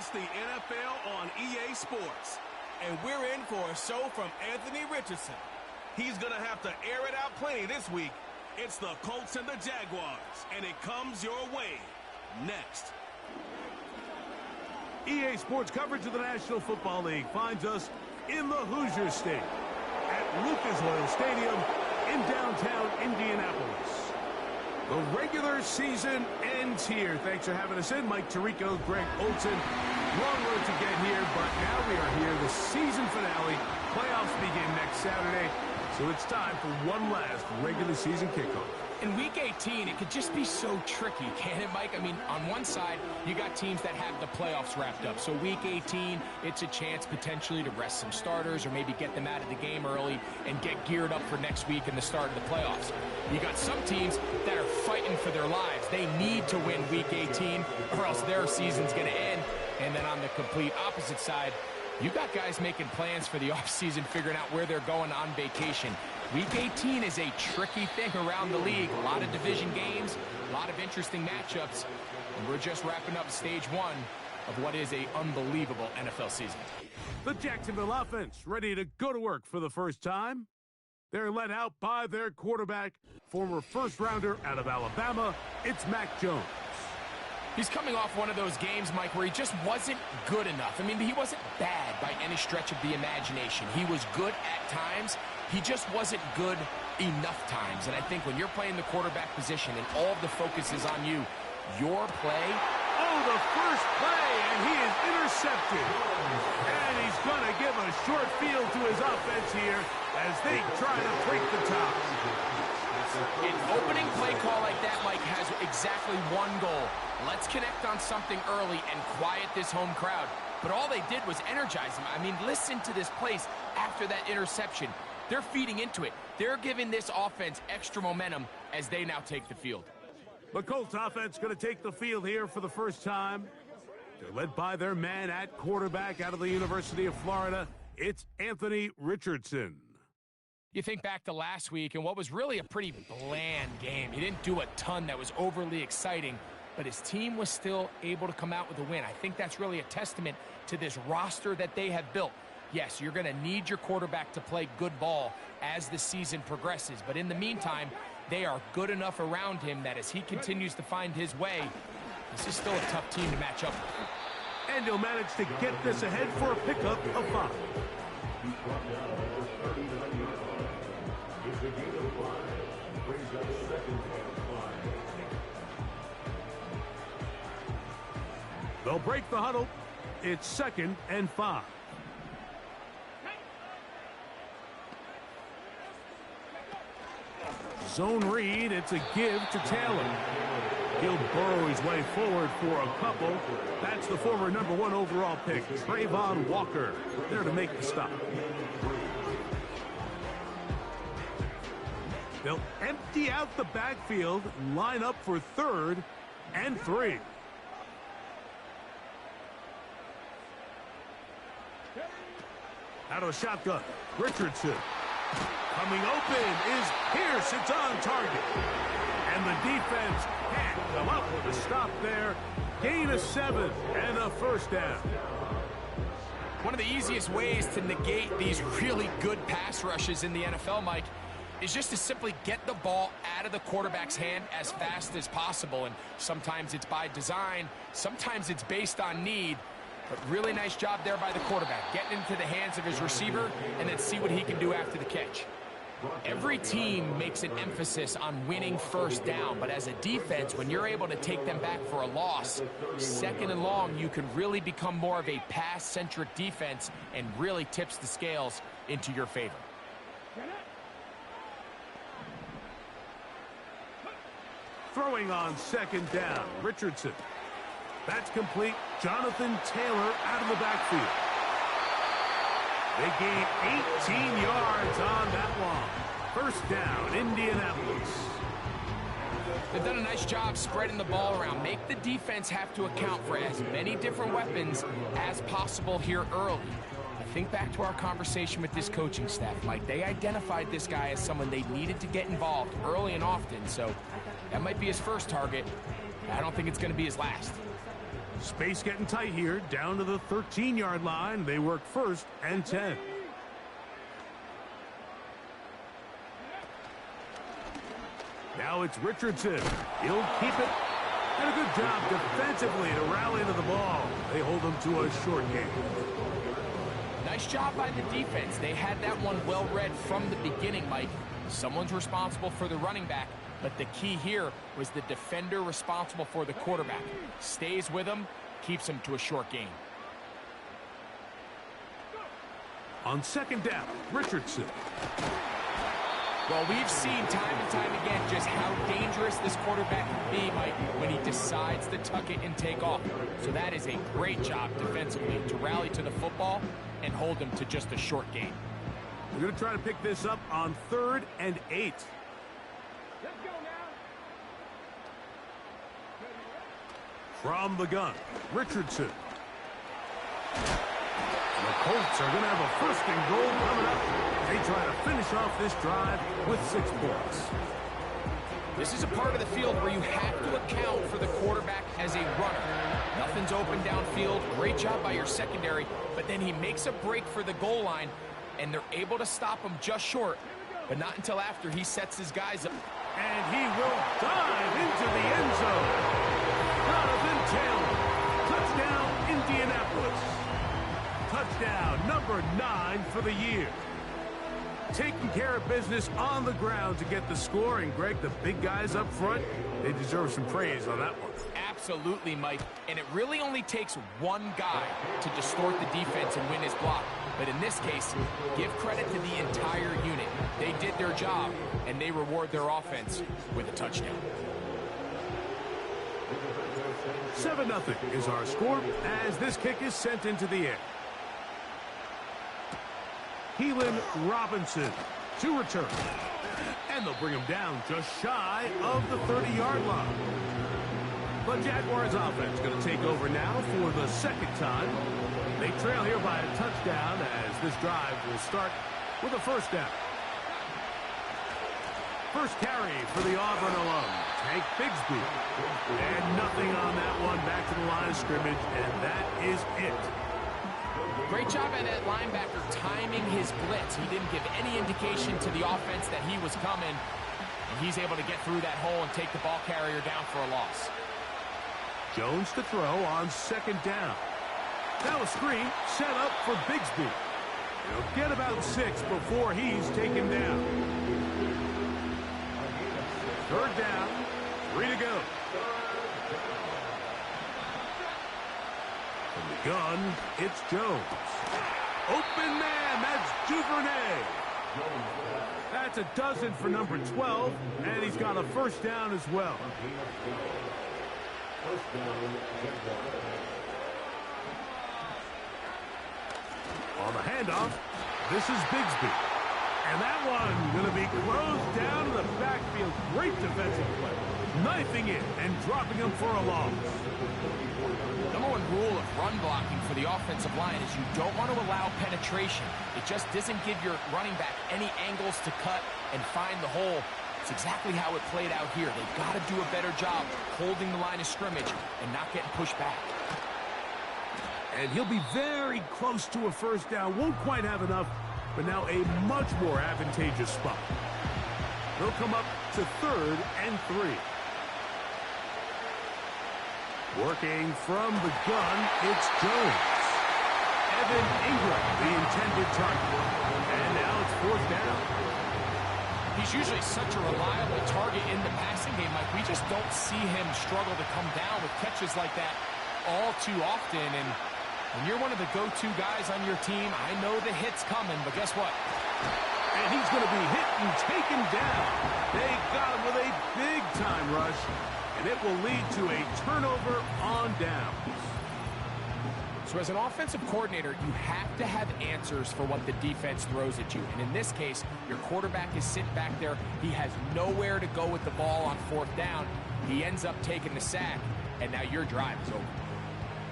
It's the NFL on EA Sports, and we're in for a show from Anthony Richardson. He's going to have to air it out plenty this week. It's the Colts and the Jaguars, and it comes your way next. EA Sports coverage of the National Football League finds us in the Hoosier State at Lucas Oil Stadium in downtown Indianapolis. The regular season ends here. Thanks for having us in. Mike Tirico, Greg Olson. Long road to get here, but now we are here. The season finale. Playoffs begin next Saturday. So it's time for one last regular season kickoff. In Week 18, it could just be so tricky, can't it, Mike? I mean, on one side, you got teams that have the playoffs wrapped up. So Week 18, it's a chance potentially to rest some starters or maybe get them out of the game early and get geared up for next week and the start of the playoffs. You got some teams that are fighting for their lives. They need to win Week 18 or else their season's going to end. And then on the complete opposite side, you got guys making plans for the offseason, figuring out where they're going on vacation. Week 18 is a tricky thing around the league. A lot of division games, a lot of interesting matchups. And we're just wrapping up stage one of what is an unbelievable NFL season. The Jacksonville offense ready to go to work for the first time. They're led out by their quarterback, former first-rounder out of Alabama. It's Mac Jones. He's coming off one of those games, Mike, where he just wasn't good enough. I mean, he wasn't bad by any stretch of the imagination. He was good at times. He just wasn't good enough times. And I think when you're playing the quarterback position and all of the focus is on you, your play. Oh, the first play, and he is intercepted. And he's going to give a short field to his offense here as they try to break the top. An opening play call like that, Mike, has exactly one goal. Let's connect on something early and quiet this home crowd. But all they did was energize them. I mean, listen to this place after that interception. They're feeding into it. They're giving this offense extra momentum as they now take the field. The Colts offense going to take the field here for the first time. They're led by their man at quarterback out of the University of Florida. It's Anthony Richardson. You think back to last week and what was really a pretty bland game. He didn't do a ton that was overly exciting, but his team was still able to come out with a win. I think that's really a testament to this roster that they have built. Yes, you're going to need your quarterback to play good ball as the season progresses, but in the meantime, they are good enough around him that as he continues to find his way, this is still a tough team to match up with. And he'll manage to get this ahead for a pickup of 5. They'll break the huddle. It's 2nd and 5. Zone read. It's a give to Taylor. He'll burrow his way forward for a couple. That's the former #1 overall pick, Trayvon Walker, there to make the stop. They'll empty out the backfield, line up for 3rd and 3. Out of a shotgun, Richardson. Coming open is Pierce. It's on target. And the defense can't come up with a stop there. Gain of 7 and a first down. One of the easiest ways to negate these really good pass rushes in the NFL, Mike, is just to simply get the ball out of the quarterback's hand as fast as possible. And sometimes it's by design, sometimes it's based on need. But really nice job there by the quarterback, getting into the hands of his receiver and then see what he can do after the catch. Every team makes an emphasis on winning first down, but as a defense, when you're able to take them back for a loss, 2nd and long, you can really become more of a pass-centric defense and really tips the scales into your favor. Throwing on 2nd down, Richardson. That's complete. Jonathan Taylor out of the backfield. They gain 18 yards on that one. 1st down, Indianapolis. They've done a nice job spreading the ball around. Make the defense have to account for as many different weapons as possible here early. I think back to our conversation with this coaching staff, Mike. They identified this guy as someone they needed to get involved early and often, so that might be his first target. I don't think it's going to be his last. Space getting tight here, down to the 13-yard line. They work 1st and 10. Now it's Richardson. He'll keep it. And a good job defensively to rally to the ball. They hold them to a short game. Nice job by the defense. They had that one well read from the beginning, Mike. Someone's responsible for the running back, but the key here was the defender responsible for the quarterback. Stays with him, keeps him to a short gain. On 2nd down, Richardson. Well, we've seen time and time again just how dangerous this quarterback can be, Mike, when he decides to tuck it and take off. So that is a great job defensively to rally to the football and hold him to just a short gain. We're going to try to pick this up on 3rd and 8. Let's go now. From the gun, Richardson. The Colts are going to have a 1st and goal coming up. They try to finish off this drive with 6 points. This is a part of the field where you have to account for the quarterback as a runner. Nothing's open downfield. Great job by your secondary, but then he makes a break for the goal line, and they're able to stop him just short, but not until after he sets his guys up. And he will dive into the end zone. Jonathan Taylor. Touchdown, Indianapolis. Touchdown number 9 for the year. Taking care of business on the ground to get the score. And, Greg, the big guys up front, they deserve some praise on that one. Absolutely, Mike. And it really only takes one guy to distort the defense and win his block. But in this case, give credit to the entire unit. They did their job, and they reward their offense with a touchdown. 7-0 is our score as this kick is sent into the air. Keelan Robinson to return. And they'll bring him down just shy of the 30-yard line. The Jaguars offense going to take over now for the 2nd time. They trail here by a touchdown as this drive will start with a 1st down. First carry for the Auburn alum, Tank Bigsby. And nothing on that one, back to the line of scrimmage, and that is it. Great job by that linebacker timing his blitz. He didn't give any indication to the offense that he was coming, and he's able to get through that hole and take the ball carrier down for a loss. Jones to throw on 2nd down. Now a screen set up for Bigsby. He'll get about 6 before he's taken down. 3rd down, 3 to go. From the gun, it's Jones. Open man, that's Duvernay. That's a dozen for number 12, and he's got a 1st down as well. On the handoff, this is Bigsby. And that one going to be closed down to the backfield. Great defensive play. Knifing it and dropping him for a loss. Number 1 rule of run blocking for the offensive line is you don't want to allow penetration. It just doesn't give your running back any angles to cut and find the hole. It's exactly how it played out here. They've got to do a better job holding the line of scrimmage and not getting pushed back. And he'll be very close to a 1st down. Won't quite have enough, but now a much more advantageous spot. They'll come up to 3rd and 3. Working from the gun, it's Jones. Evan Ingram, the intended target. And now it's 4th down. He's usually such a reliable target in the passing game. Like, we just don't see him struggle to come down with catches like that all too often. And when you're one of the go-to guys on your team, I know the hit's coming, but guess what? And he's going to be hit and taken down. They got him with a big-time rush, and it will lead to a turnover on downs. So as an offensive coordinator, you have to have answers for what the defense throws at you. And in this case, your quarterback is sitting back there. He has nowhere to go with the ball on 4th down. He ends up taking the sack, and now your drive is over.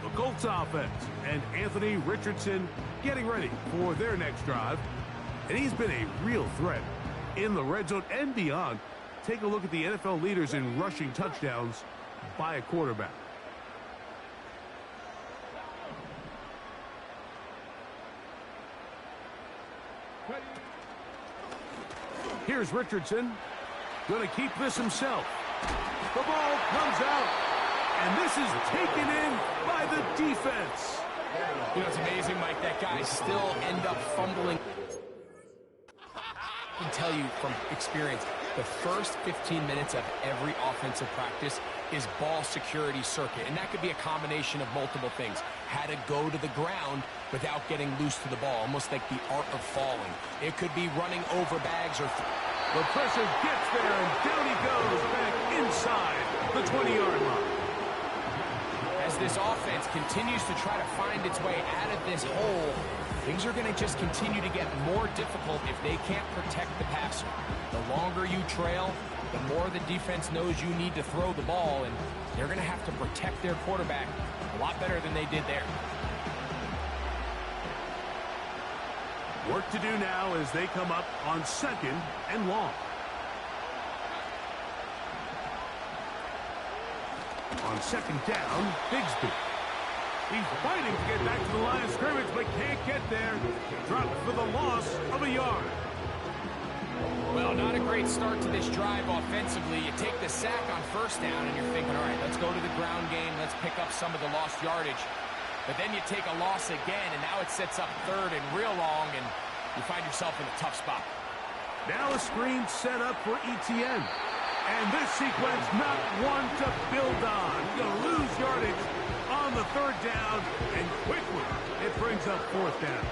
The Colts offense and Anthony Richardson getting ready for their next drive. And he's been a real threat in the red zone and beyond. Take a look at the NFL leaders in rushing touchdowns by a quarterback. Here's Richardson. Going to keep this himself. The ball comes out, and this is taken in by the defense. You know, it's amazing, Mike, that guys still end up fumbling. I can tell you from experience, the first 15 minutes of every offensive practice is ball security circuit, and that could be a combination of multiple things. How to go to the ground without getting loose to the ball, almost like the art of falling. It could be running over bags or... The pressure gets there, and down he goes back inside the 20-yard line. As this offense continues to try to find its way out of this hole, things are going to just continue to get more difficult if they can't protect the passer. The longer you trail, the more the defense knows you need to throw the ball, and they're going to have to protect their quarterback a lot better than they did there. Work to do now as they come up on second and long. On second down, Bigsby. He's fighting to get back to the line of scrimmage, but can't get there. Dropped for the loss of a yard. Well, not a great start to this drive offensively. You take the sack on first down, and you're thinking, all right, let's go to the ground game. Let's pick up some of the lost yardage. But then you take a loss again, and now it sets up third and real long, and you find yourself in a tough spot. Now a screen set up for ETN. And this sequence, not one to build on. You're going to lose yardage on the third down, and quickly it brings up fourth down.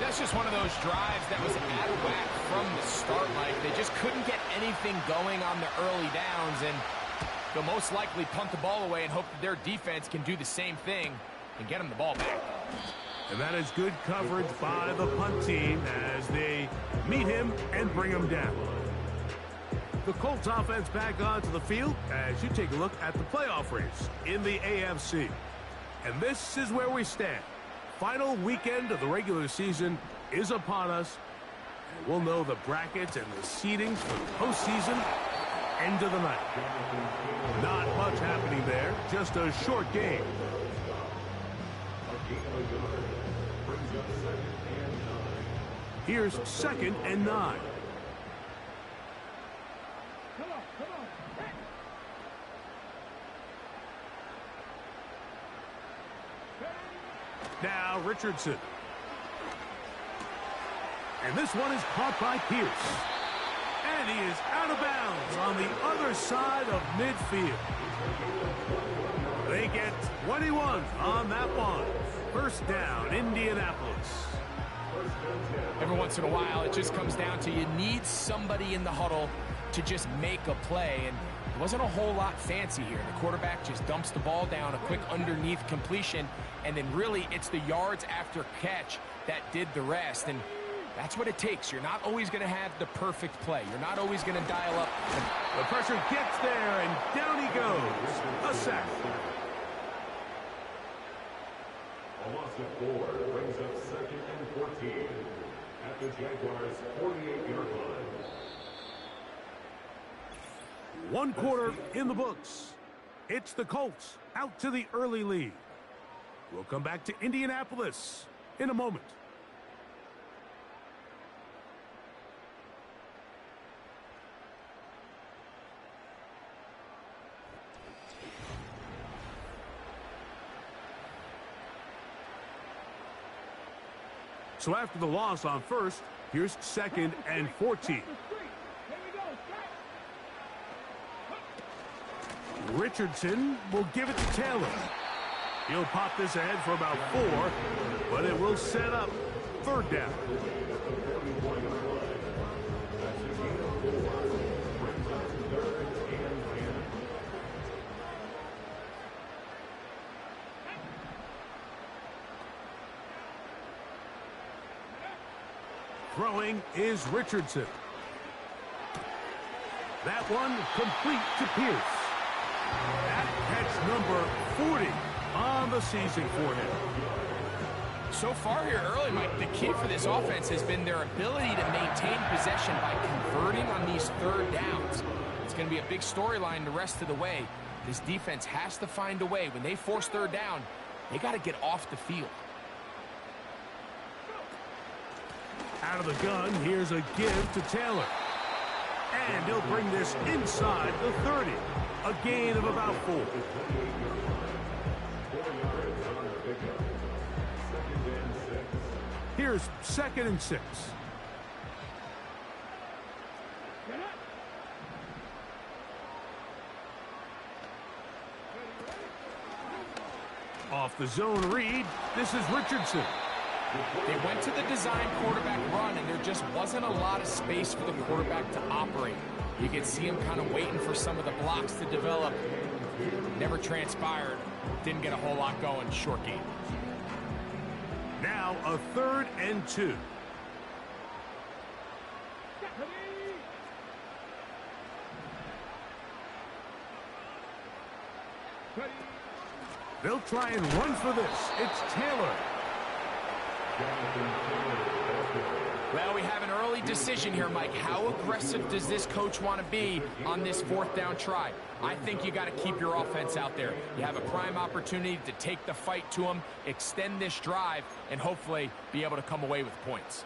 That's just one of those drives that was out of whack from the start, Mike. They just couldn't get anything going on the early downs, and they'll most likely punt the ball away and hope that their defense can do the same thing and get them the ball back. And that is good coverage by the punt team as they meet him and bring him down. The Colts offense back onto the field as you take a look at the playoff race in the AFC. And this is where we stand. Final weekend of the regular season is upon us. And we'll know the brackets and the seedings for the postseason end of the night. Not much happening there, just a short game. Here's second and 9. Now Richardson. And this one is caught by Pierce. And he is out of bounds on the other side of midfield. They get 21 on that one. First down, Indianapolis. Every once in a while, it just comes down to you need somebody in the huddle to just make a play. And it wasn't a whole lot fancy here. The quarterback just dumps the ball down, a quick underneath completion, and then really it's the yards after catch that did the rest. And that's what it takes. You're not always going to have the perfect play. You're not always going to dial up. The pressure gets there, and down he goes. A sack. A loss of 4 brings up second and 14 at the Jaguars' 48-yard line. One quarter in the books. It's the Colts out to the early lead. We'll come back to Indianapolis in a moment. So after the loss on first, here's second and 14. Richardson will give it to Taylor. He'll pop this ahead for about 4, but it will set up third down. Throwing is Richardson. That one complete to Pierce. That catch number 40 on the season for him. So far here early, Mike, the key for this offense has been their ability to maintain possession by converting on these third downs. It's going to be a big storyline the rest of the way. This defense has to find a way. When they force third down, they got to get off the field. Out of the gun, here's a give to Taylor. And he'll bring this inside the 30. A gain of about 4. 4 yards on the pickup. 2nd and 6. Here's 2nd and 6. Off the zone read, this is Richardson. They went to the design quarterback run, and there just wasn't a lot of space for the quarterback to operate. You could see him kind of waiting for some of the blocks to develop. Never transpired. Didn't get a whole lot going. Short game. Now a 3rd and 2. They'll try and run for this. It's Taylor. Well, we have an early decision here, Mike. How aggressive does this coach want to be on this 4th down try? I think you got to keep your offense out there. You have a prime opportunity to take the fight to them, extend this drive, and hopefully be able to come away with points.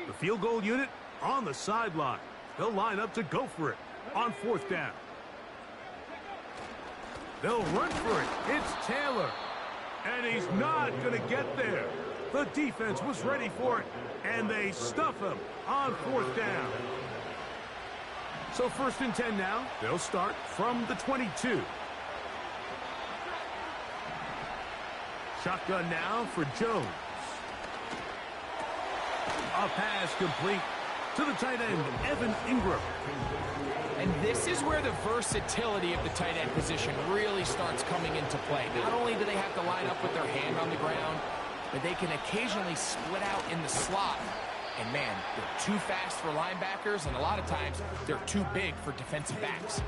The field goal unit on the sideline. They'll line up to go for it on 4th down. They'll run for it. It's Taylor. And he's not going to get there. The defense was ready for it, and they stuff him on 4th down. So 1st and 10 now. They'll start from the 22. Shotgun now for Jones. A pass complete to the tight end, Evan Ingram. And this is where the versatility of the tight end position really starts coming into play. Not only do they have to line up with their hand on the ground, but they can occasionally split out in the slot. And man, they're too fast for linebackers, and a lot of times they're too big for defensive backs.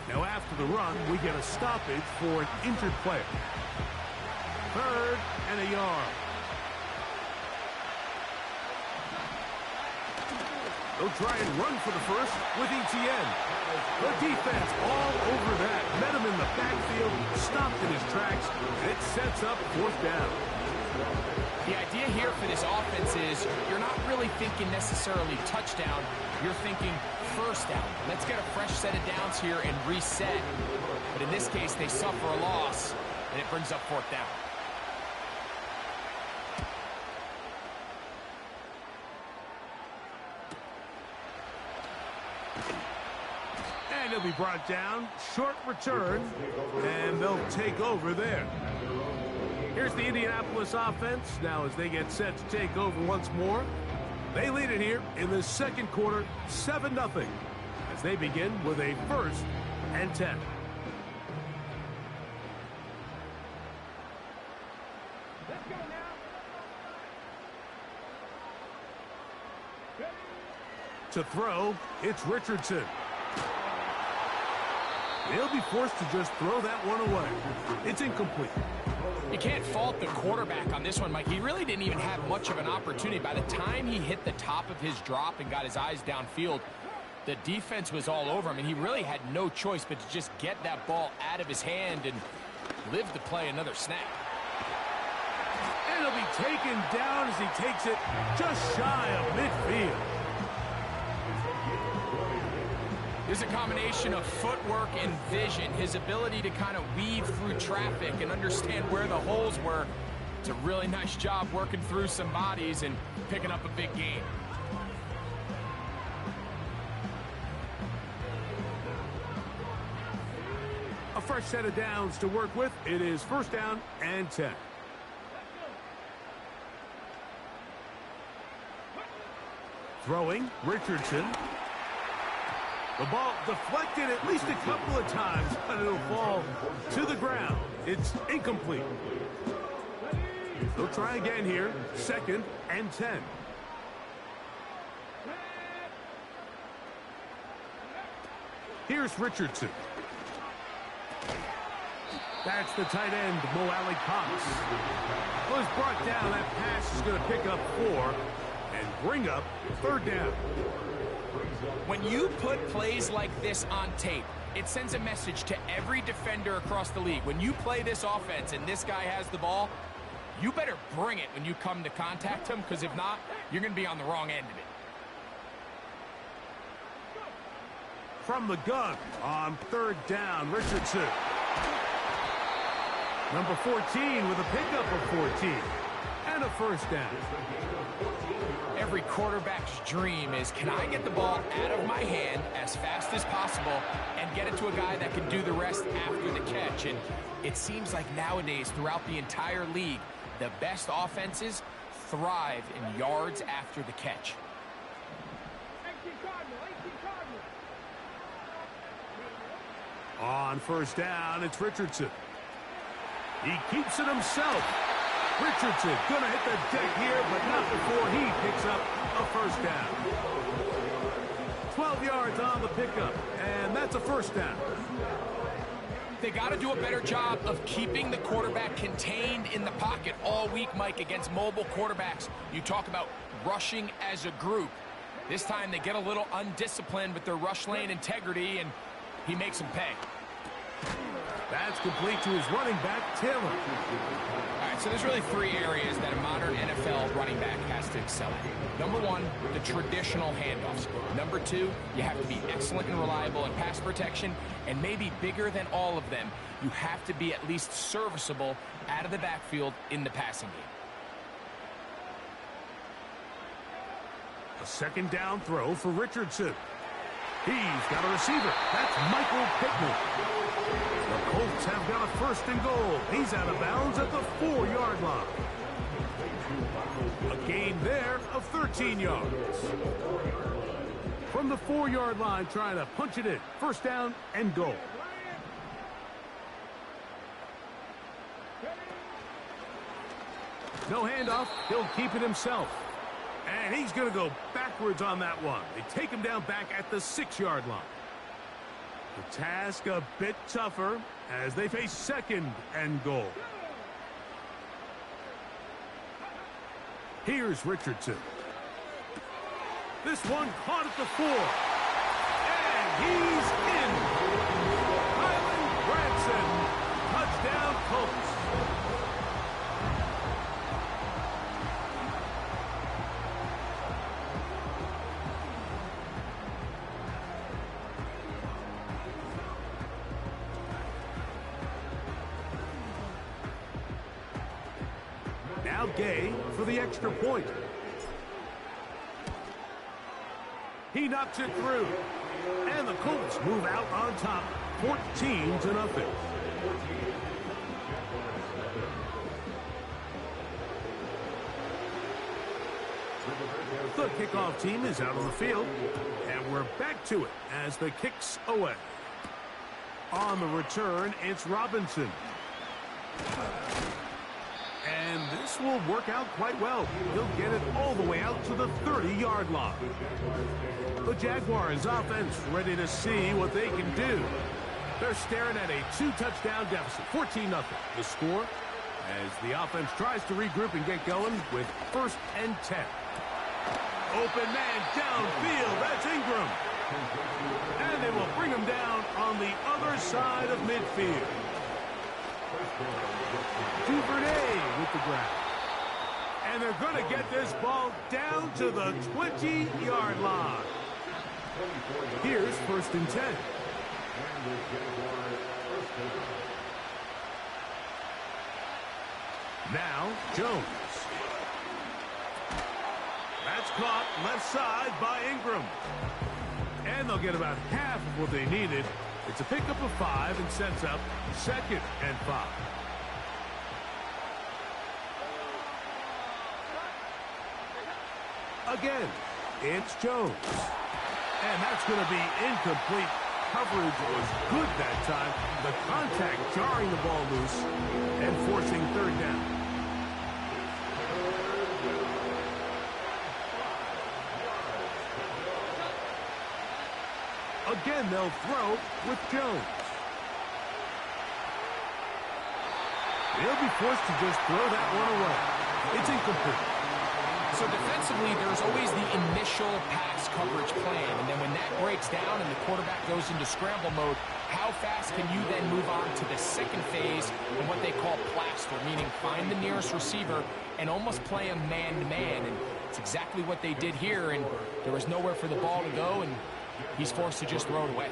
Now after the run, we get a stoppage for an injured player. 3rd and a yard. They'll try and run for the first with ETN. The defense all over that. Met him in the backfield, stopped in his tracks, and it sets up 4th down. The idea here for this offense is you're not really thinking necessarily touchdown. You're thinking 1st down. Let's get a fresh set of downs here and reset. But in this case, they suffer a loss, and it brings up 4th down. And he'll be brought down. Short return. And they'll take over there. Here's the Indianapolis offense. Now as they get set to take over once more. They lead it here in the 2nd quarter, 7-0. As they begin with a 1st and 10. Let's go now. To throw, it's Richardson. They'll be forced to just throw that one away. It's incomplete. You can't fault the quarterback on this one, Mike. He really didn't even have much of an opportunity. By the time he hit the top of his drop and got his eyes downfield, the defense was all over him, and he really had no choice but to just get that ball out of his hand and live to play another snap. And he'll be taken down as he takes it just shy of midfield. There's a combination of footwork and vision, his ability to kind of weave through traffic and understand where the holes were. It's a really nice job working through some bodies and picking up a big gain. A fresh set of downs to work with. It is 1st down and 10. Throwing, Richardson. The ball deflected at least a couple of times, but it'll fall to the ground. It's incomplete. They'll try again here. 2nd and 10. Here's Richardson. That's the tight end, Mo Alley Cox. Was brought down. That pass is going to pick up 4 and bring up 3rd down. When you put plays like this on tape, it sends a message to every defender across the league. When you play this offense and this guy has the ball, you better bring it when you come to contact him, because if not, you're going to be on the wrong end of it. From the gun on 3rd down, Richardson. Number 14 with a pickup of 14 and a first down. Every quarterback's dream is, can I get the ball out of my hand as fast as possible and get it to a guy that can do the rest after the catch? And it seems like nowadays, throughout the entire league, the best offenses thrive in yards after the catch. On 1st down, it's Richardson. He keeps it himself. Richardson gonna hit the deck here, but not before he picks up a first down. 12 yards on the pickup, and that's a first down. They got to do a better job of keeping the quarterback contained in the pocket all week, Mike, against mobile quarterbacks. You talk about rushing as a group. This time they get a little undisciplined with their rush lane integrity, and he makes them pay. That's complete to his running back, Taylor. All right, so there's really 3 areas that a modern NFL running back has to excel at. Number 1, the traditional handoffs. Number 2, you have to be excellent and reliable in pass protection. And maybe bigger than all of them, you have to be at least serviceable out of the backfield in the passing game. A 2nd down throw for Richardson. He's got a receiver. That's Michael Pittman. The Colts have got a 1st and goal. He's out of bounds at the 4-yard line. A gain there of 13 yards. From the 4-yard line, trying to punch it in. 1st down and goal. No handoff. He'll keep it himself. And he's going to go backwards on that one. They take him down back at the 6-yard line. The task a bit tougher as they face 2nd and goal. Here's Richardson. This one caught at the 4. And he's in. Kylan Branson. Touchdown, Colts. Now Gay for the extra point. He knocks it through. And the Colts move out on top, 14-0. The kickoff team is out on the field. And we're back to it as the kick's away. On the return, it's Robinson. And this will work out quite well. He'll get it all the way out to the 30-yard line. The Jaguars offense ready to see what they can do. They're staring at a 2-touchdown deficit, 14-0. The score as the offense tries to regroup and get going with 1st and 10. Open man downfield. That's Ingram. And they will bring him down on the other side of midfield. Duvernay with the grab. And they're going to get this ball down to the 20-yard line. Here's 1st and 10. Now, Jones. That's caught left side by Ingram. And they'll get about half of what they needed. It's a pickup of 5 and sets up 2nd and 5. Again, it's Jones. And that's going to be incomplete. Coverage was good that time. The contact jarring the ball loose and forcing 3rd down. Again, they'll throw with Jones. He'll be forced to just throw that one away. It's incomplete. So defensively, there's always the initial pass coverage plan, and then when that breaks down and the quarterback goes into scramble mode, how fast can you then move on to the second phase in what they call plaster, meaning find the nearest receiver and almost play him man-to-man. And it's exactly what they did here, and there was nowhere for the ball to go, and he's forced to just throw it away.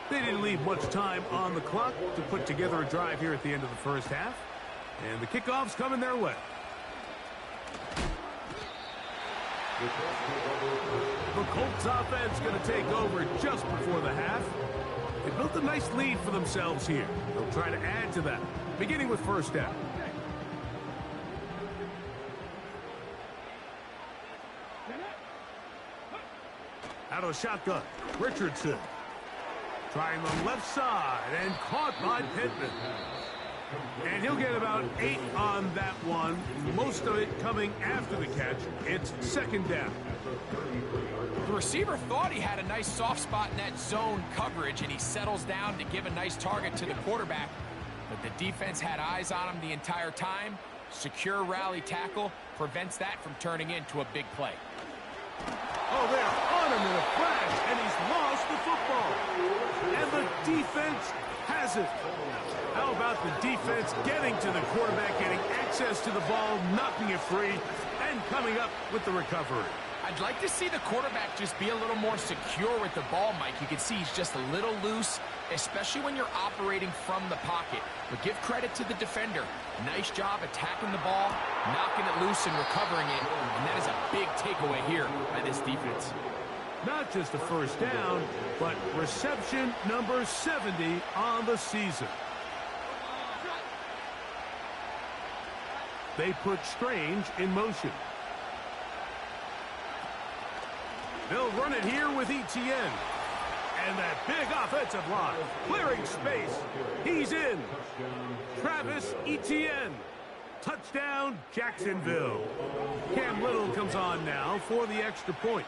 They didn't leave much time on the clock to put together a drive here at the end of the first half. And the kickoff's coming their way. The Colts offense going to take over just before the half. They built a nice lead for themselves here. They'll try to add to that, beginning with first down. Out of the shotgun, Richardson. Trying the left side and caught by Pittman. And he'll get about 8 on that one. Most of it coming after the catch. It's second down. The receiver thought he had a nice soft spot in that zone coverage, and he settles down to give a nice target to the quarterback. But the defense had eyes on him the entire time. Secure rally tackle prevents that from turning into a big play. Oh, they're on him in a flash, and he's lost the football. And the defense has it. How about the defense getting to the quarterback, getting access to the ball, knocking it free, and coming up with the recovery? I'd like to see the quarterback just be a little more secure with the ball, Mike. You can see he's just a little loose, especially when you're operating from the pocket. But give credit to the defender. Nice job attacking the ball, knocking it loose and recovering it. And that is a big takeaway here by this defense. Not just a first down, but reception number 70 on the season. They put Strange in motion. They'll run it here with Etienne. And that big offensive line, clearing space. He's in. Travis Etienne. Touchdown, Jacksonville. Cam Little comes on now for the extra point.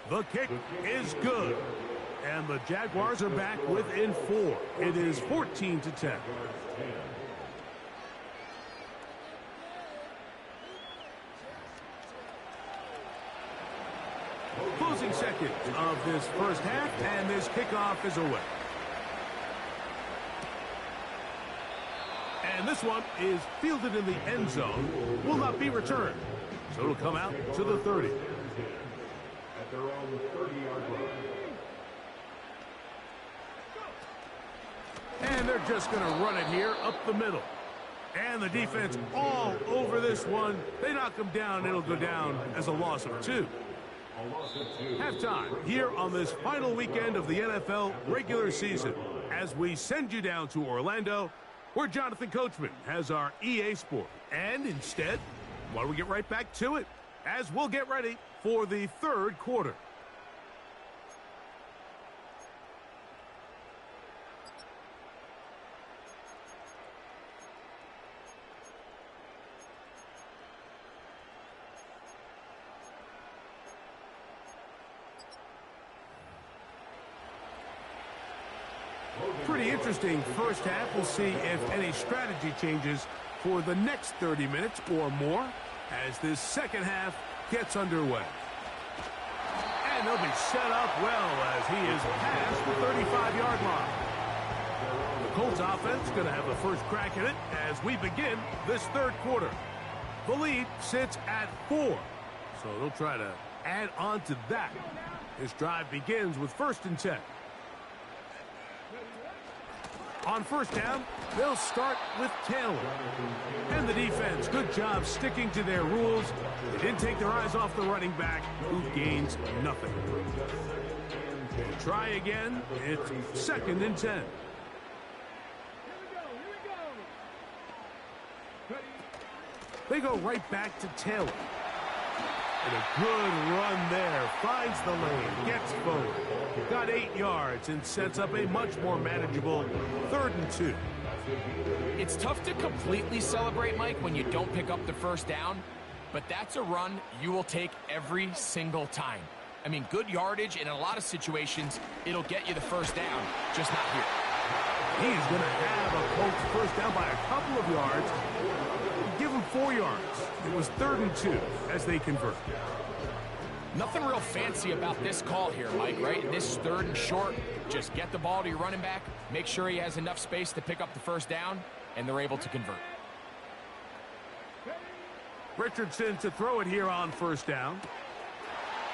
The kick is good. And the Jaguars are back within 4. It is 14-10. Closing seconds of this first half, and this kickoff is away. And this one is fielded in the end zone, will not be returned. So it'll come out to the 30. At their own 30-yard line. And they're just going to run it here up the middle. And the defense all over this one. They knock them down, it'll go down as a loss of 2. Halftime here on this final weekend of the NFL regular season as we send you down to Orlando, where Jonathan Coachman has our EA Sport. And instead, why don't we get right back to it as we'll get ready for the third quarter. Pretty interesting first half. We'll see if any strategy changes for the next 30 minutes or more as this second half gets underway. And they'll be set up well as he is past the 35-yard line. The Colts offense going to have the first crack at it as we begin this third quarter. The lead sits at 4, so they'll try to add on to that. This drive begins with 1st and 10. On first down, they'll start with Taylor. And the defense, good job sticking to their rules. They didn't take their eyes off the running back, who gains nothing. They'll try again. It's 2nd and 10. They go right back to Taylor. And a good run there. Finds the lane. Gets forward. Got 8 yards and sets up a much more manageable 3rd and 2. It's tough to completely celebrate, Mike, when you don't pick up the first down. But that's a run you will take every single time. I mean, good yardage, and in a lot of situations, it'll get you the first down, just not here. He's going to have a Colts first down by a couple of yards. Give him 4 yards. It was 3rd and 2 as they convert. Nothing real fancy about this call here, Mike, right? This 3rd and short, just get the ball to your running back, make sure he has enough space to pick up the first down, and they're able to convert. Richardson to throw it here on 1st down.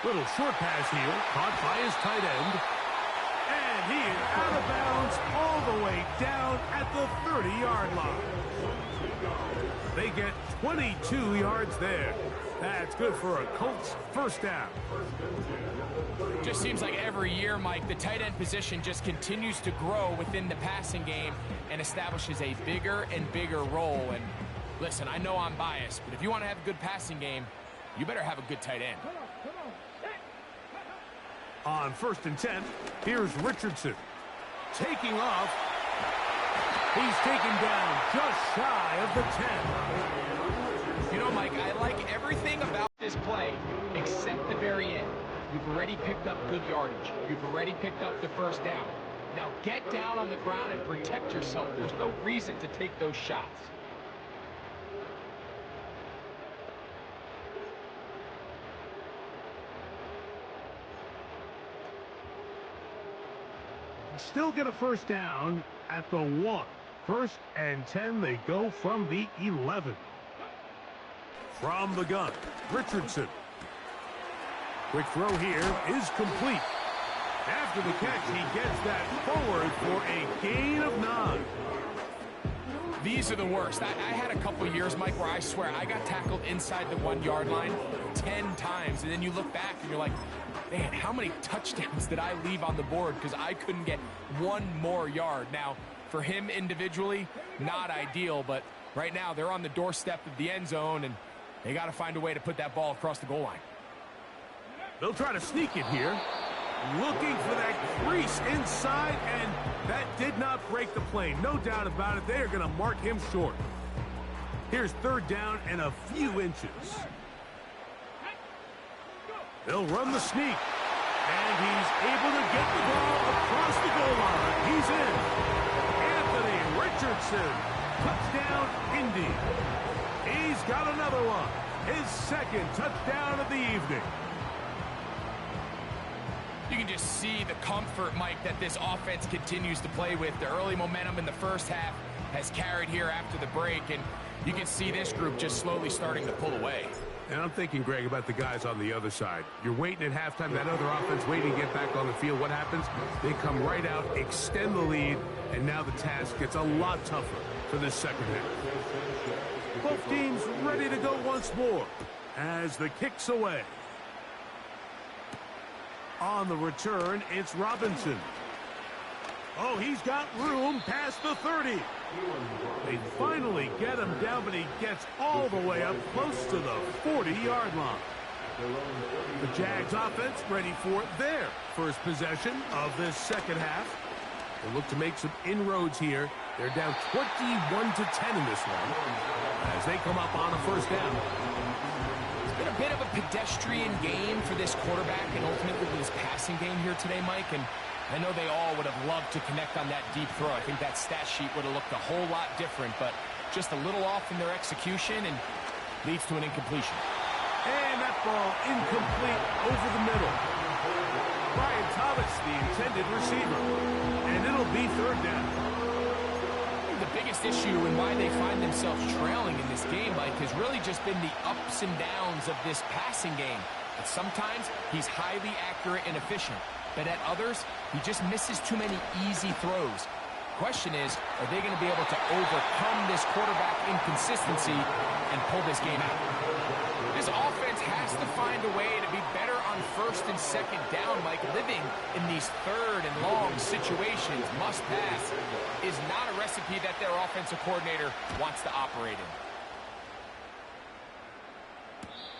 Little short pass here, caught by his tight end. And he is out of bounds all the way down at the 30-yard line. They get 22 yards there. That's good for a Colts 1st down. Just seems like every year, Mike, the tight end position just continues to grow within the passing game and establishes a bigger and bigger role. And listen, I know I'm biased, but if you want to have a good passing game, you better have a good tight end. On 1st and 10, here's Richardson. Taking off. He's taken down just shy of the 10. You know, Mike, I like everything about this play except the very end. You've already picked up good yardage. You've already picked up the 1st down. Now get down on the ground and protect yourself. There's no reason to take those shots. Still get a 1st down at the 1. 1st and 10, they go from the 11. From the gun, Richardson. Quick throw here is complete. After the catch, he gets that forward for a gain of 9. These are the worst. I had a couple years, Mike, where I swear I got tackled inside the 1-yard line 10 times, and then you look back and you're like, man, how many touchdowns did I leave on the board because I couldn't get one more yard? Now, for him individually, not ideal, but right now they're on the doorstep of the end zone, and they got to find a way to put that ball across the goal line. They'll try to sneak it here. Looking for that crease inside, and that did not break the play. No doubt about it. They are going to mark him short. Here's 3rd down and a few inches. They'll run the sneak, and he's able to get the ball across the goal line. He's in. Anthony Richardson, touchdown, Indy. He's got another one, his 2nd touchdown of the evening. You can just see the comfort, Mike, that this offense continues to play with. The early momentum in the 1st half has carried here after the break, and you can see this group just slowly starting to pull away. And I'm thinking, Greg, about the guys on the other side. You're waiting at halftime, that other offense waiting to get back on the field. What happens? They come right out, extend the lead, and now the task gets a lot tougher for this 2nd half. Both teams ready to go once more as the kick's away. On the return, it's Robinson. Oh, he's got room past the 30. They finally get him down, but he gets all the way up close to the 40-yard line. The Jags offense ready for their first possession of this 2nd half. They look to make some inroads here. They're down 21-10 in this one as they come up on a 1st down. Been a bit of a pedestrian game for this quarterback and ultimately his passing game here today, Mike, and I know they all would have loved to connect on that deep throw. I think that stat sheet would have looked a whole lot different, but just a little off in their execution and leads to an incompletion. And that ball incomplete over the middle. Brian Thomas, the intended receiver, and it'll be 3rd down. The biggest issue and why they find themselves trailing in this game, Mike, has really just been the ups and downs of this passing game. But sometimes he's highly accurate and efficient, but at others, he just misses too many easy throws. Question is, are they going to be able to overcome this quarterback inconsistency and pull this game out? This offense has to find a way to be better on 1st and 2nd down, Mike. Living in these 3rd and long situations, must pass, is not a recipe that their offensive coordinator wants to operate in.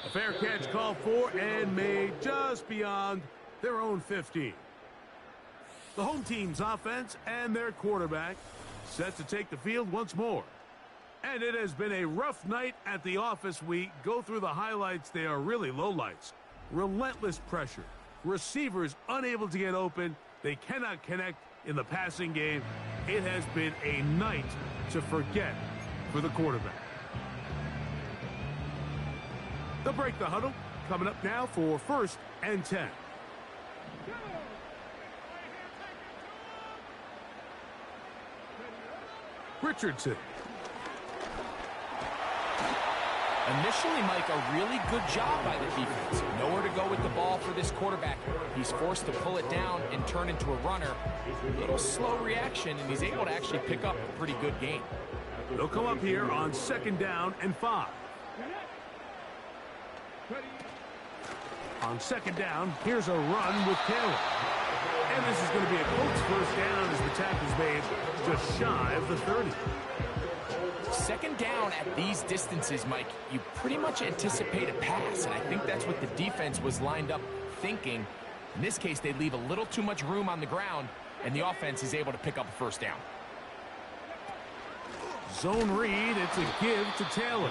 A fair catch called for and made just beyond their own 15. The home team's offense and their quarterback set to take the field once more. And it has been a rough night at the office. We go through the highlights. They are really lowlights. Relentless pressure. Receivers unable to get open. They cannot connect in the passing game. It has been a night to forget for the quarterback. They'll break the huddle. coming up now for 1st and 10. Richardson. Initially, Mike, a really good job by the defense. Nowhere to go with the ball for this quarterback. He's forced to pull it down and turn into a runner. A little slow reaction, and he's able to actually pick up a pretty good game. They'll come up here on 2nd down and 5. On 2nd down, here's a run with Taylor. And this is going to be a Colts 1st down as the tackle's made just shy of the 30. 2nd down at these distances, Mike, you pretty much anticipate a pass, and I think that's what the defense was lined up thinking. In this case, they leave a little too much room on the ground, and the offense is able to pick up a 1st down. Zone read, it's a give to Taylor.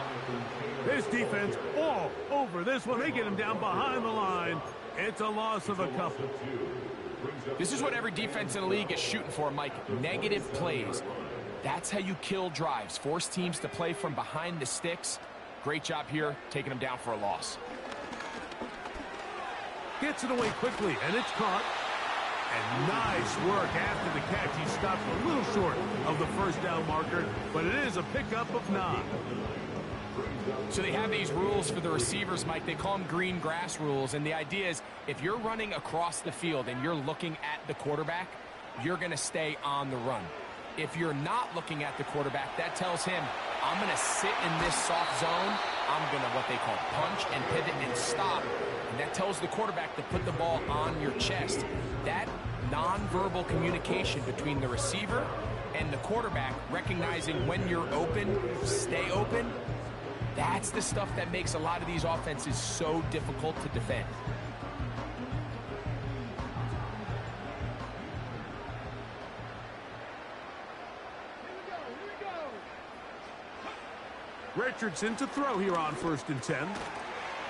This defense all over this one. They get him down behind the line. It's a loss of a couple. This is what every defense in the league is shooting for, Mike. Negative plays. That's how you kill drives. Force teams to play from behind the sticks. Great job here, taking them down for a loss. Gets it away quickly, and it's caught. And nice work after the catch. He stopped a little short of the 1st down marker, but it is a pickup of 9. So they have these rules for the receivers, Mike. They call them green grass rules, and the idea is if you're running across the field and you're looking at the quarterback, you're going to stay on the run. If you're not looking at the quarterback, that tells him, I'm going to sit in this soft zone. I'm going to what they call punch and pivot and stop. And that tells the quarterback to put the ball on your chest. That nonverbal communication between the receiver and the quarterback, recognizing when you're open, stay open, that's the stuff that makes a lot of these offenses so difficult to defend. Richardson to throw here on 1st and 10.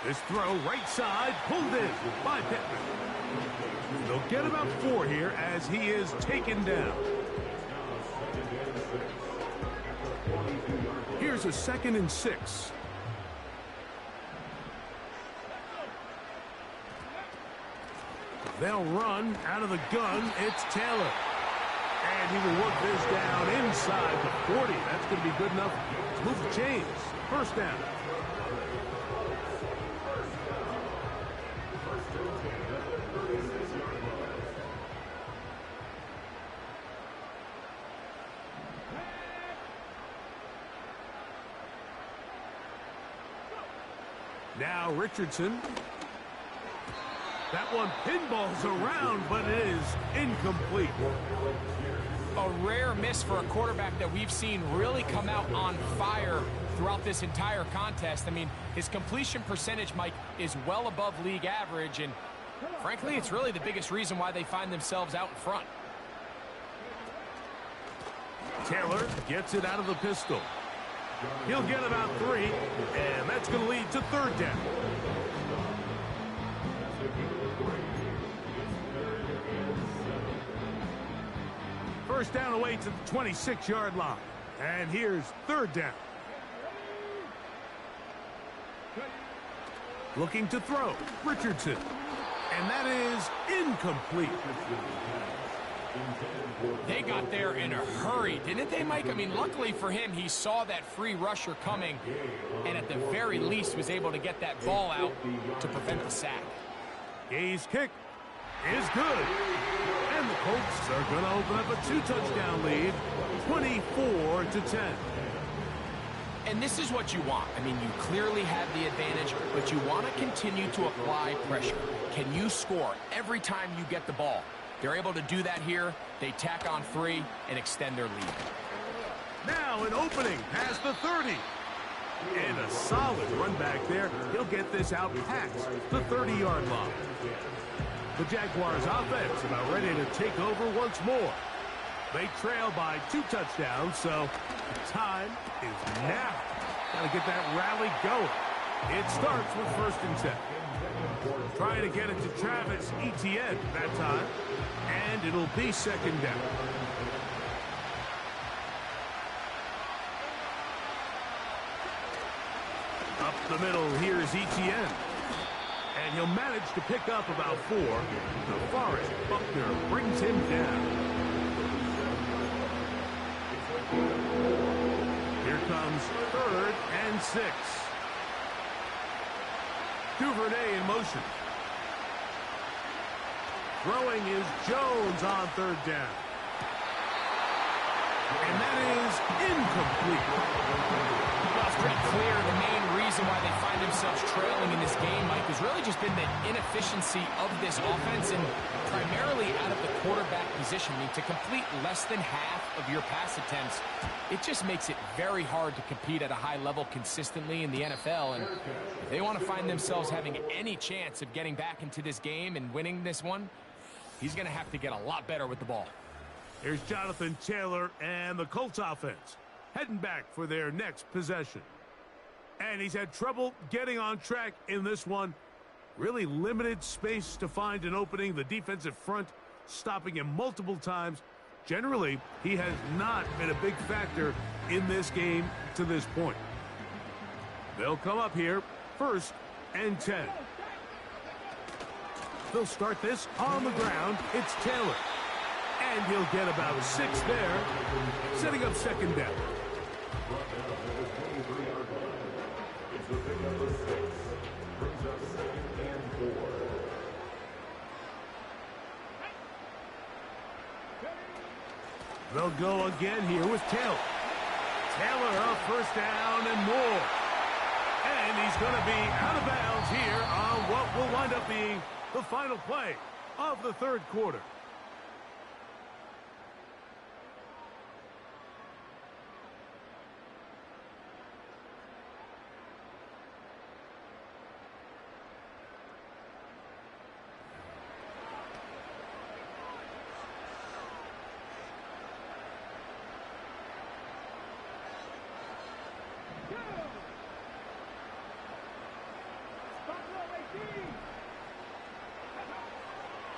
This throw right side pulled in by Pittman. They'll get about 4 here as he is taken down. Here's a 2nd and 6. They'll run out of the gun. It's Taylor. And he will work this down inside the 40. That's going to be good enough to move the chains. 1st down. Now Richardson. That one pinballs around, but it is incomplete. A rare miss for a quarterback that we've seen really come out on fire throughout this entire contest. I mean, his completion percentage, Mike, is well above league average, and frankly, it's really the biggest reason why they find themselves out in front. Taylor gets it out of the pistol. He'll get about 3, and that's going to lead to 3rd down. First down away to the 26-yard line. And here's 3rd down. Looking to throw, Richardson. And that is incomplete. They got there in a hurry, didn't they, Mike? I mean, luckily for him, he saw that free rusher coming, and at the very least was able to get that ball out to prevent the sack. Gay's kick is good. And the Colts are going to open up a 2-touchdown lead, 24-10. And this is what you want. I mean, you clearly have the advantage, but you want to continue to apply pressure. Can you score every time you get the ball? They're able to do that here. They tack on 3 and extend their lead. Now an opening past the 30. And a solid run back there. He'll get this out past the 30-yard line. The Jaguars offense about ready to take over once more. They trail by 2 touchdowns, so the time is now. Got to get that rally going. It starts with 1st and 10. Trying to get it to Travis Etienne that time. And it'll be 2nd down. Up the middle, here's Etienne. And he'll manage to pick up about 4. DeForest Buckner brings him down. Here comes 3rd and 6. Duvernay in motion. Throwing is Jones on 3rd down. And that is incomplete. Well, it's pretty clear the main reason why they find themselves trailing in this game, Mike, has really just been the inefficiency of this offense and primarily out of the quarterback position. I mean, to complete less than half of your pass attempts, it just makes it very hard to compete at a high level consistently in the NFL. And if they want to find themselves having any chance of getting back into this game and winning this one, he's going to have to get a lot better with the ball. Here's Jonathan Taylor and the Colts offense heading back for their next possession. And he's had trouble getting on track in this one. Really limited space to find an opening. The defensive front stopping him multiple times. Generally, he has not been a big factor in this game to this point. They'll come up here, 1st and 10. They'll start this on the ground. It's Taylor. And he'll get about 6 there, setting up 2nd down. They'll go again here with Taylor. Taylor up 1st down and more. And he's going to be out of bounds here on what will wind up being the final play of the 3rd quarter.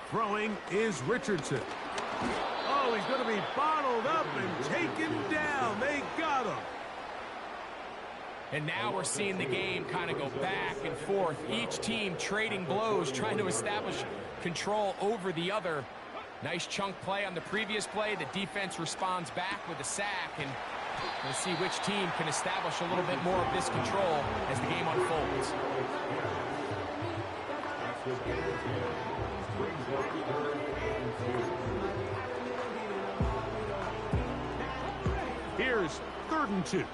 Throwing is Richardson. Oh, he's going to be bottled up and taken down. They got him. And now we're seeing the game kind of go back and forth. Each team trading blows, trying to establish control over the other. Nice chunk play on the previous play. The defense responds back with a sack. And we'll see which team can establish a little bit more of this control as the game unfolds. Here's 3rd and 2.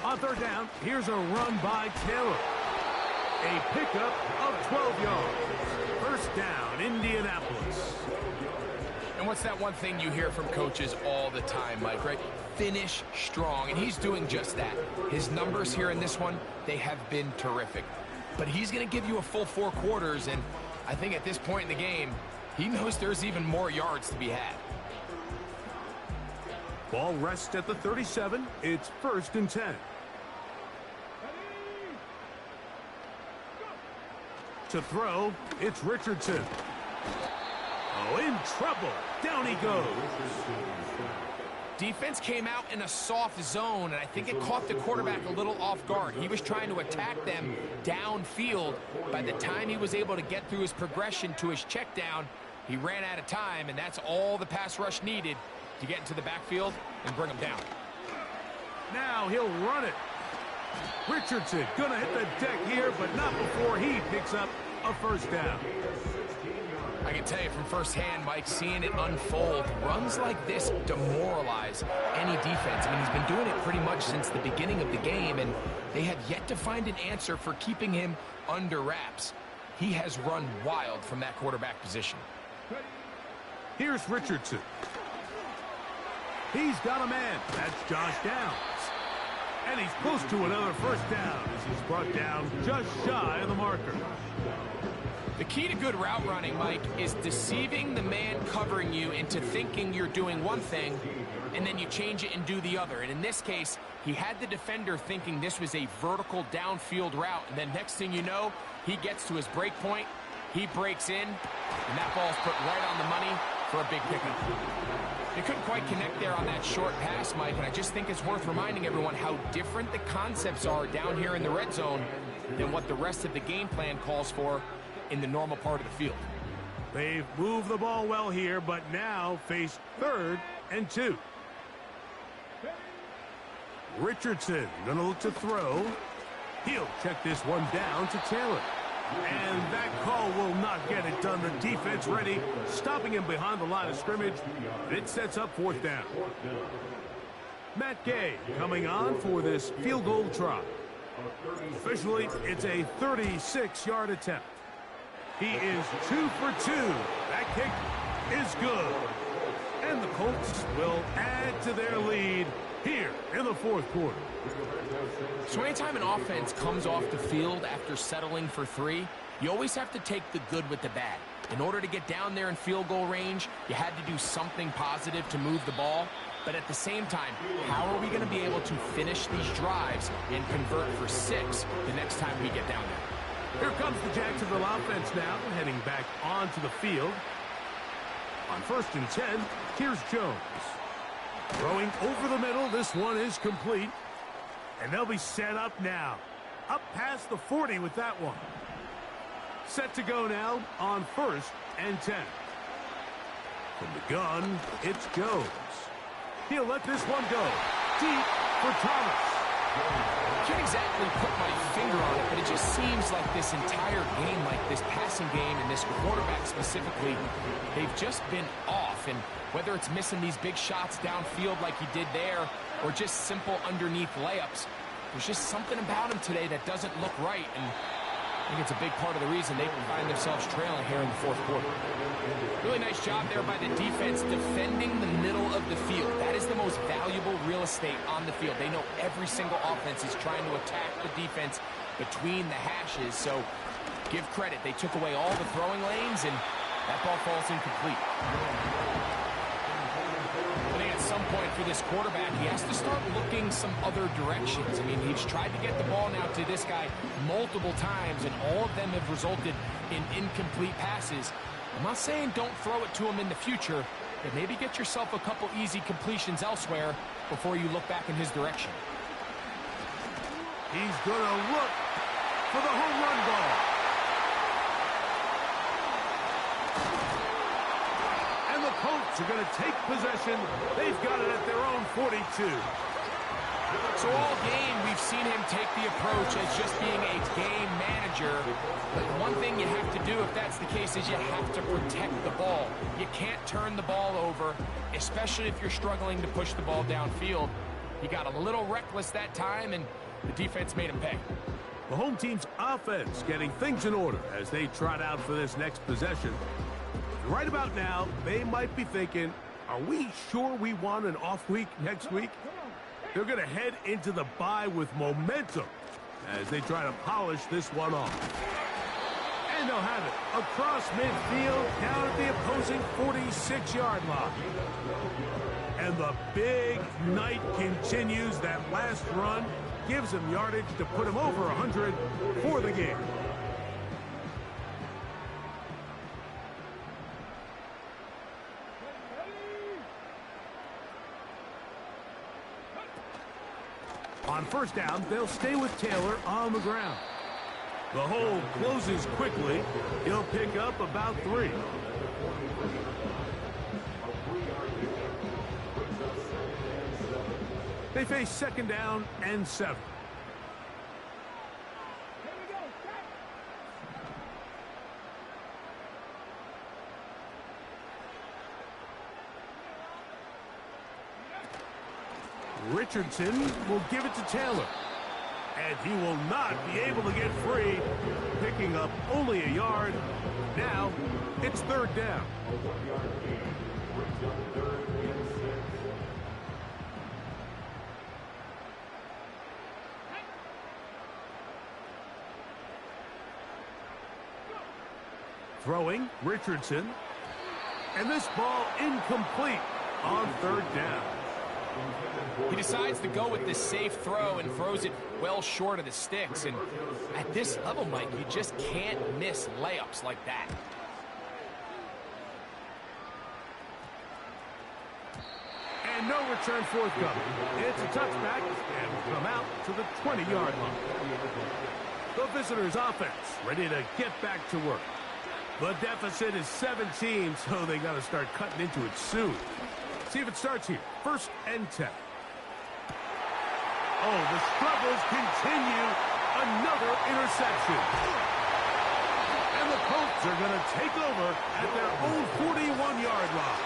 On 3rd down, here's a run by Taylor. A pickup of 12 yards. 1st down, Indianapolis. And what's that one thing you hear from coaches all the time, Mike, right? Finish strong, and he's doing just that. His numbers here in this one, they have been terrific. But he's going to give you a full 4 quarters, and I think at this point in the game, he knows there's even more yards to be had. Ball rests at the 37. It's 1st and 10. To throw, it's Richardson. Oh, in trouble. Down he goes. Defense came out in a soft zone, and I think it caught the quarterback a little off guard. He was trying to attack them downfield. By the time he was able to get through his progression to his check down, he ran out of time, and that's all the pass rush needed to get into the backfield and bring him down. Now he'll run it. Richardson gonna hit the deck here, but not before he picks up a 1st down. I can tell you from firsthand, Mike, seeing it unfold, runs like this demoralize any defense. I mean, he's been doing it pretty much since the beginning of the game, and they have yet to find an answer for keeping him under wraps. He has run wild from that quarterback position. Here's Richardson. He's got a man. That's Josh Downs. And he's close to another 1st down as he's brought down just shy of the marker. The key to good route running, Mike, is deceiving the man covering you into thinking you're doing one thing, and then you change it and do the other. And in this case, he had the defender thinking this was a vertical downfield route, and then next thing you know, he gets to his break point, he breaks in, and that ball's put right on the money for a big pickup. They couldn't quite connect there on that short pass, Mike, and I just think it's worth reminding everyone how different the concepts are down here in the red zone than what the rest of the game plan calls for in the normal part of the field. They've moved the ball well here, but now face 3rd and 2. Richardson going to look to throw. He'll check this one down to Taylor. And that call will not get it done. The defense ready, stopping him behind the line of scrimmage. It sets up 4th down. Matt Gay coming on for this field goal try. Officially, it's a 36-yard attempt. He is 2 for 2. That kick is good. And the Colts will add to their lead here in the 4th quarter. So anytime an offense comes off the field after settling for 3, you always have to take the good with the bad. In order to get down there in field goal range, you had to do something positive to move the ball. But at the same time, how are we going to be able to finish these drives and convert for 6 the next time we get down there? Here comes the Jacksonville offense now, heading back onto the field. On 1st and 10, here's Jones. Throwing over the middle, this one is complete. And they'll be set up now. Up past the 40 with that one. Set to go now on 1st and 10. From the gun, it's Jones. He'll let this one go. Deep for Thomas. I can't exactly put my finger on it, but it just seems like this entire game, like this passing game and this quarterback specifically, they've just been off. And whether it's missing these big shots downfield like he did there or just simple underneath layups, there's just something about him today that doesn't look right. And I think it's a big part of the reason they find themselves trailing here in the 4th quarter. Really nice job there by the defense defending the middle of the field. That is the most valuable real estate on the field. They know every single offense is trying to attack the defense between the hashes. So give credit. They took away all the throwing lanes, and that ball falls incomplete. I think at some point for this quarterback, he has to start looking some other directions. I mean, he's tried to get the ball now to this guy multiple times, and all of them have resulted in incomplete passes. I'm not saying don't throw it to him in the future, but maybe get yourself a couple easy completions elsewhere before you look back in his direction. He's going to look for the home run ball. And the Colts are going to take possession. They've got it at their own 42. So all game, we've seen him take the approach as just being a game manager. But one thing you have to do if that's the case is you have to protect the ball. You can't turn the ball over, especially if you're struggling to push the ball downfield. He got a little reckless that time, and the defense made him pay. The home team's offense getting things in order as they trot out for this next possession. Right about now, they might be thinking, are we sure we want an off week next week? They're going to head into the bye with momentum as they try to polish this one off. And they'll have it across midfield down at the opposing 46-yard line. And the big night continues. That last run gives him yardage to put him over 100 for the game. On 1st down, they'll stay with Taylor on the ground. The hole closes quickly. He'll pick up about 3. They face 2nd down and 7. Richardson will give it to Taylor. And he will not be able to get free, picking up only a yard. Now, it's 3rd down. Throwing, Richardson. And this ball incomplete on 3rd down. He decides to go with this safe throw and throws it well short of the sticks. And at this level, Mike, you just can't miss layups like that. And no return forthcoming. It's a touchback and will come out to the 20-yard line. The visitors' offense ready to get back to work. The deficit is 17, so they got to start cutting into it soon. See if it starts here. 1st and 10. Oh, the struggles continue. Another interception. And the Colts are going to take over at their own 41-yard line.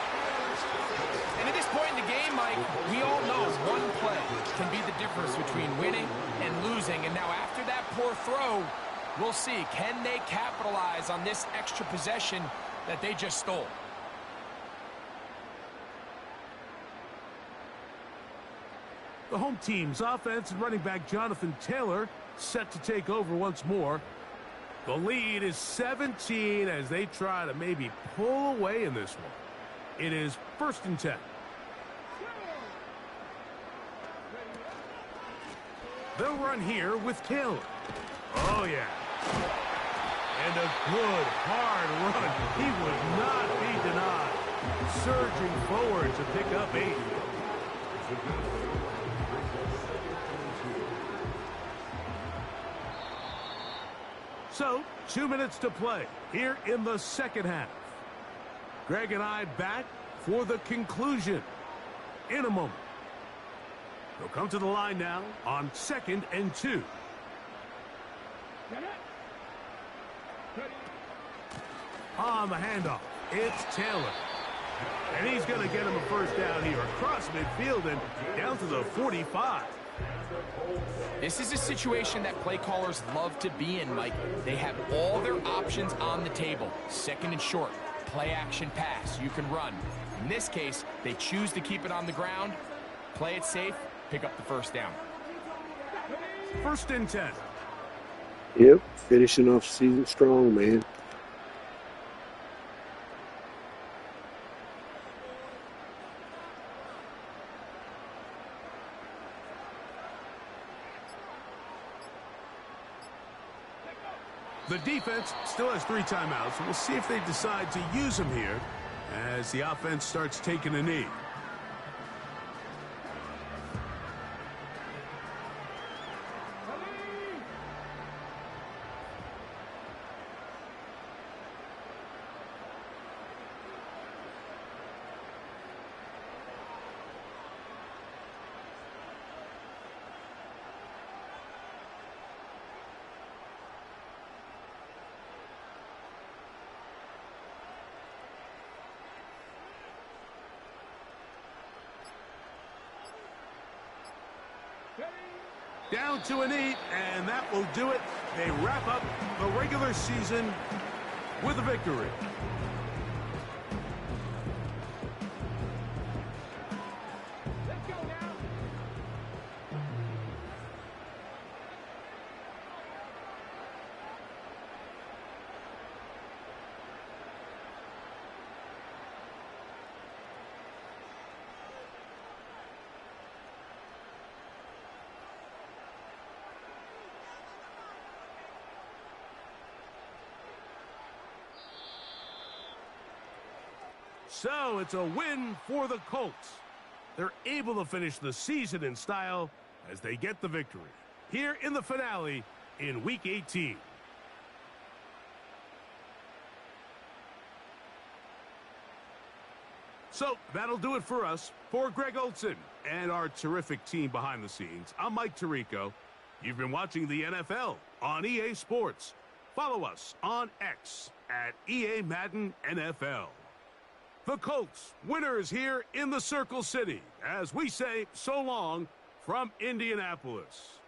And at this point in the game, Mike, we all know one play can be the difference between winning and losing. And now after that poor throw, we'll see, can they capitalize on this extra possession that they just stole? The home team's offense and running back Jonathan Taylor set to take over once more. The lead is 17 as they try to maybe pull away in this one. It is 1st and 10. They'll run here with Taylor. Oh, yeah. And a good, hard run. He would not be denied. Surging forward to pick up 8. So, 2 minutes to play here in the second half. Greg and I back for the conclusion in a moment. They'll come to the line now on 2nd and 2. On the handoff, it's Taylor. And he's going to get him a first down here across midfield and down to the 45. This is a situation that play callers love to be in, Mike. They have all their options on the table. 2nd and short, play action pass, you can run. In this case, they choose to keep it on the ground, play it safe, pick up the first down. 1st and 10. Yep, finishing off season strong, man. The defense still has 3 timeouts. We'll see if they decide to use them here as the offense starts taking a knee. Down to a knee, and that will do it. They wrap up the regular season with a victory. Let's go now. So it's a win for the Colts. They're able to finish the season in style as they get the victory here in the finale in Week 18. So that'll do it for us. For Greg Olson and our terrific team behind the scenes, I'm Mike Tirico. You've been watching the NFL on EA Sports. Follow us on X at EA Madden NFL. The Colts, winners here in the Circle City, as we say so long from Indianapolis.